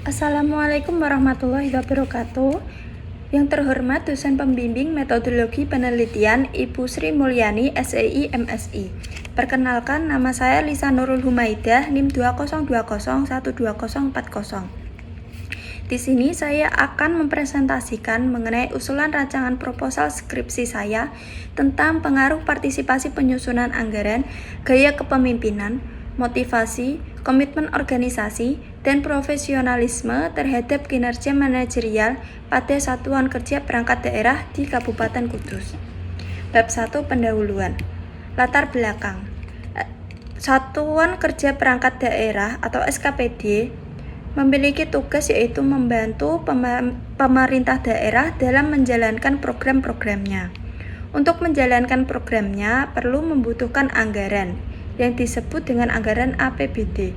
Assalamualaikum warahmatullahi wabarakatuh. Yang terhormat dosen pembimbing metodologi penelitian Ibu Sri Mulyani, SEI, MSI. Perkenalkan, nama saya Lisa Nurul Humaidah, NIM 20201204. Di sini saya akan mempresentasikan mengenai usulan rancangan proposal skripsi saya tentang pengaruh partisipasi penyusunan anggaran, gaya kepemimpinan, motivasi, komitmen organisasi, dan profesionalisme terhadap kinerja manajerial pada Satuan Kerja Perangkat Daerah di Kabupaten Kudus. Bab 1 Pendahuluan. Latar belakang. Satuan Kerja Perangkat Daerah atau SKPD memiliki tugas yaitu membantu pemerintah daerah dalam menjalankan program-programnya. Untuk menjalankan programnya perlu membutuhkan anggaran yang disebut dengan anggaran APBD.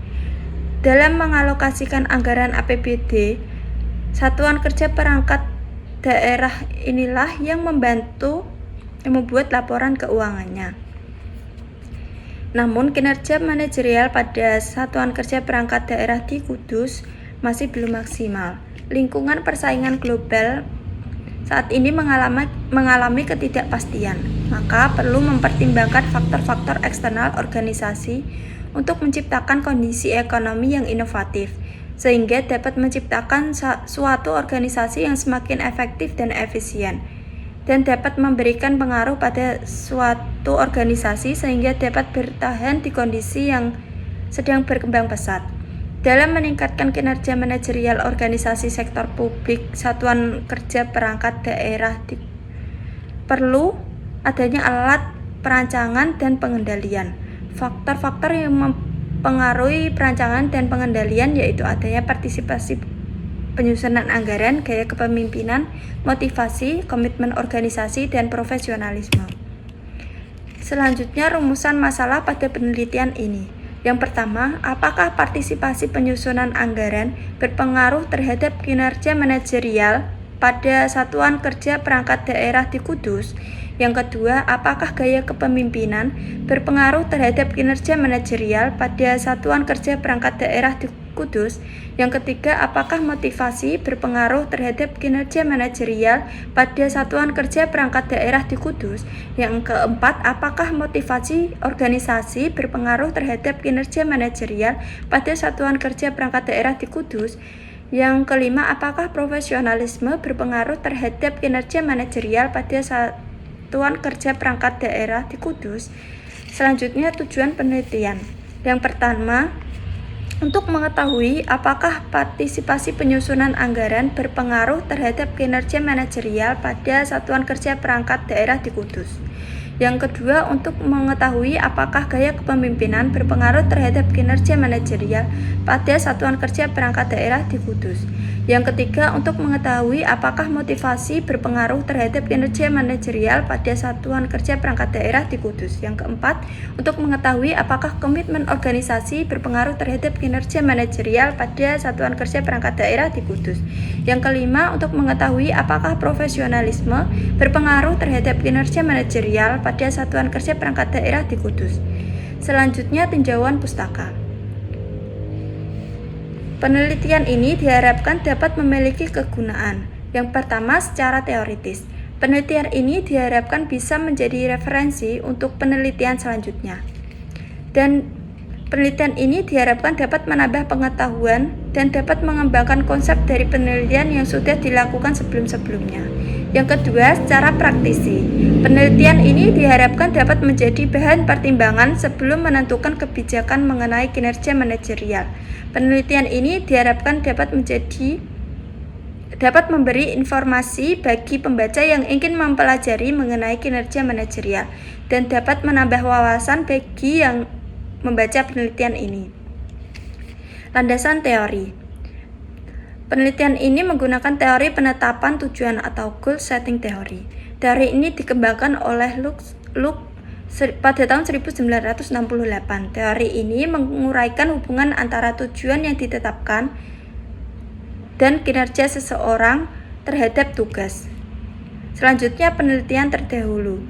Dalam mengalokasikan anggaran APBD, Satuan Kerja Perangkat Daerah inilah yang membuat laporan keuangannya. Namun kinerja manajerial pada Satuan Kerja Perangkat Daerah di Kudus masih belum maksimal. Lingkungan persaingan global saat ini mengalami ketidakpastian, maka perlu mempertimbangkan faktor-faktor eksternal organisasi untuk menciptakan kondisi ekonomi yang inovatif, sehingga dapat menciptakan suatu organisasi yang semakin efektif dan efisien, dan dapat memberikan pengaruh pada suatu organisasi sehingga dapat bertahan di kondisi yang sedang berkembang pesat. Dalam meningkatkan kinerja manajerial organisasi sektor publik Satuan Kerja Perangkat Daerah perlu adanya alat perancangan dan pengendalian. Faktor-faktor yang mempengaruhi perancangan dan pengendalian yaitu adanya partisipasi penyusunan anggaran, gaya kepemimpinan, motivasi, komitmen organisasi, dan profesionalisme. Selanjutnya, rumusan masalah pada penelitian ini. Yang pertama, apakah partisipasi penyusunan anggaran berpengaruh terhadap kinerja manajerial pada Satuan Kerja Perangkat Daerah di Kudus? Yang kedua, apakah gaya kepemimpinan berpengaruh terhadap kinerja manajerial pada Satuan Kerja Perangkat Daerah di Kudus? Yang ketiga, apakah motivasi berpengaruh terhadap kinerja manajerial pada Satuan Kerja Perangkat Daerah di Kudus? Yang keempat, apakah motivasi organisasi berpengaruh terhadap kinerja manajerial pada Satuan Kerja Perangkat Daerah di Kudus? Yang kelima, apakah profesionalisme berpengaruh terhadap kinerja manajerial pada Satuan Kerja Perangkat Daerah di Kudus? Selanjutnya, tujuan penelitian. Yang pertama, untuk mengetahui apakah partisipasi penyusunan anggaran berpengaruh terhadap kinerja manajerial pada Satuan Kerja Perangkat Daerah di Kudus. Yang kedua, untuk mengetahui apakah gaya kepemimpinan berpengaruh terhadap kinerja manajerial pada Satuan Kerja Perangkat Daerah di Kudus. Yang ketiga, untuk mengetahui apakah motivasi berpengaruh terhadap kinerja manajerial pada Satuan Kerja Perangkat Daerah di Kudus. Yang keempat, untuk mengetahui apakah komitmen organisasi berpengaruh terhadap kinerja manajerial pada Satuan Kerja Perangkat Daerah di Kudus. Yang kelima, untuk mengetahui apakah profesionalisme berpengaruh terhadap kinerja manajerial pada Satuan Kerja Perangkat Daerah di Kudus. Selanjutnya, tinjauan pustaka. Penelitian ini diharapkan dapat memiliki kegunaan. Yang pertama, secara teoritis. Penelitian ini diharapkan bisa menjadi referensi untuk penelitian selanjutnya. Dan penelitian ini diharapkan dapat menambah pengetahuan dan dapat mengembangkan konsep dari penelitian yang sudah dilakukan sebelum-sebelumnya. Yang kedua, secara praktisi. Penelitian ini diharapkan dapat menjadi bahan pertimbangan sebelum menentukan kebijakan mengenai kinerja manajerial. Penelitian ini diharapkan dapat memberi informasi bagi pembaca yang ingin mempelajari mengenai kinerja manajerial dan dapat menambah wawasan bagi yang membaca penelitian ini. Landasan teori. Penelitian ini menggunakan teori penetapan tujuan atau goal setting theory. Teori ini dikembangkan oleh Luke pada tahun 1968. Teori ini menguraikan hubungan antara tujuan yang ditetapkan dan kinerja seseorang terhadap tugas. Selanjutnya, penelitian terdahulu.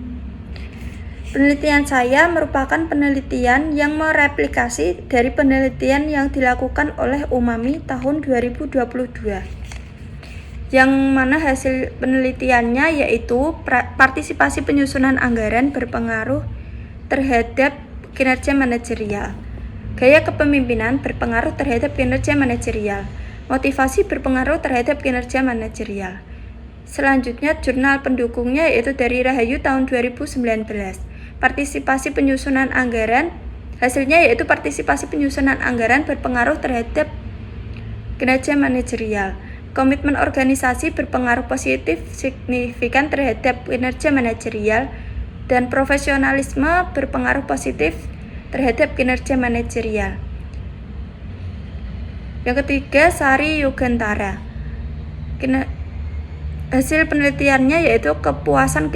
Penelitian saya merupakan penelitian yang mereplikasi dari penelitian yang dilakukan oleh Umami tahun 2022. Yang mana hasil penelitiannya yaitu partisipasi penyusunan anggaran berpengaruh terhadap kinerja manajerial. Gaya kepemimpinan berpengaruh terhadap kinerja manajerial. Motivasi berpengaruh terhadap kinerja manajerial. Selanjutnya jurnal pendukungnya yaitu dari Rahayu tahun 2019. Partisipasi penyusunan anggaran, hasilnya yaitu partisipasi penyusunan anggaran berpengaruh terhadap kinerja manajerial. Komitmen organisasi berpengaruh positif signifikan terhadap kinerja manajerial dan profesionalisme berpengaruh positif terhadap kinerja manajerial. Yang ketiga, Sari Yugantara. Hasil penelitiannya yaitu kepuasan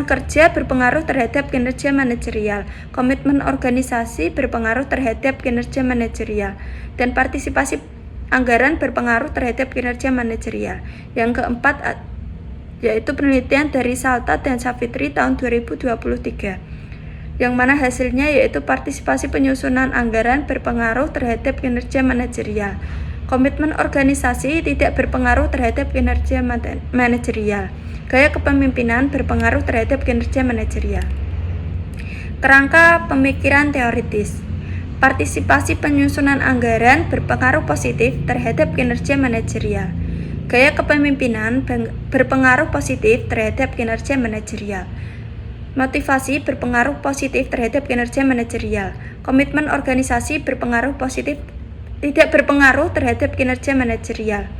kerja berpengaruh terhadap kinerja manajerial, komitmen organisasi berpengaruh terhadap kinerja manajerial, dan partisipasi anggaran berpengaruh terhadap kinerja manajerial. Yang keempat yaitu penelitian dari Salta dan Savitri tahun 2023. Yang mana hasilnya yaitu partisipasi penyusunan anggaran berpengaruh terhadap kinerja manajerial. Komitmen organisasi tidak berpengaruh terhadap kinerja manajerial. Gaya kepemimpinan berpengaruh terhadap kinerja manajerial. Kerangka pemikiran teoritis. Partisipasi penyusunan anggaran berpengaruh positif terhadap kinerja manajerial. Gaya kepemimpinan berpengaruh positif terhadap kinerja manajerial. Motivasi berpengaruh positif terhadap kinerja manajerial. Komitmen organisasi tidak berpengaruh terhadap kinerja manajerial.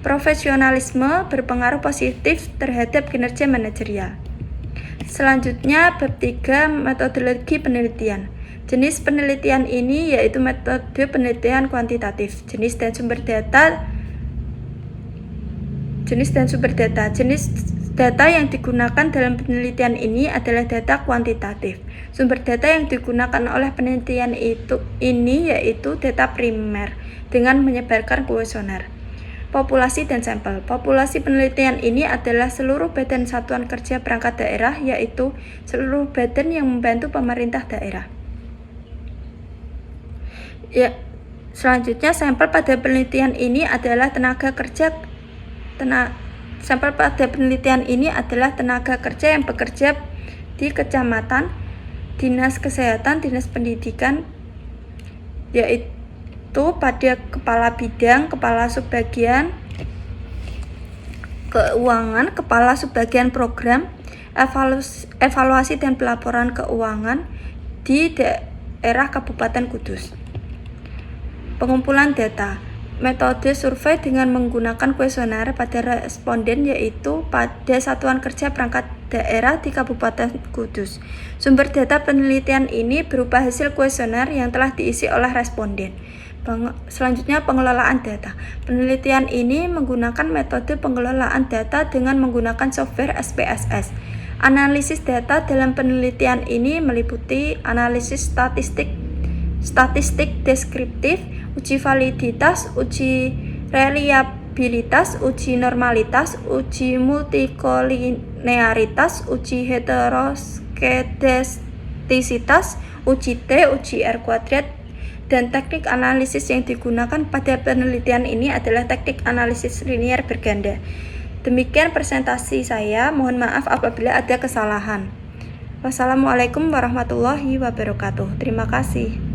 Profesionalisme berpengaruh positif terhadap kinerja manajerial. Selanjutnya bab 3, metodologi penelitian. Jenis penelitian ini yaitu metode penelitian kuantitatif. Jenis dan sumber data. Jenis data yang digunakan dalam penelitian ini adalah data kuantitatif. Sumber data yang digunakan oleh penelitian ini yaitu data primer dengan menyebarkan kuesioner. Populasi dan sampel. Populasi penelitian ini adalah seluruh badan satuan kerja perangkat daerah, yaitu seluruh badan yang membantu pemerintah daerah. Selanjutnya, sampel pada penelitian ini adalah tenaga kerja yang bekerja di kecamatan, dinas kesehatan, dinas pendidikan, yaitu pada kepala bidang, kepala subbagian keuangan, kepala subbagian program, evaluasi dan pelaporan keuangan di daerah Kabupaten Kudus. Pengumpulan data. Metode survei dengan menggunakan kuesioner pada responden yaitu pada satuan kerja perangkat daerah di Kabupaten Kudus. Sumber data penelitian ini berupa hasil kuesioner yang telah diisi oleh responden. Selanjutnya, pengelolaan data. Penelitian ini menggunakan metode pengelolaan data dengan menggunakan software SPSS. Analisis data dalam penelitian ini meliputi analisis statistik deskriptif, uji validitas, uji reliabilitas, uji normalitas, uji multikolinearitas, uji heteroskedastisitas, uji T, uji R kuadrat, dan teknik analisis yang digunakan pada penelitian ini adalah teknik analisis linear berganda. Demikian presentasi saya, mohon maaf apabila ada kesalahan. Wassalamualaikum warahmatullahi wabarakatuh. Terima kasih.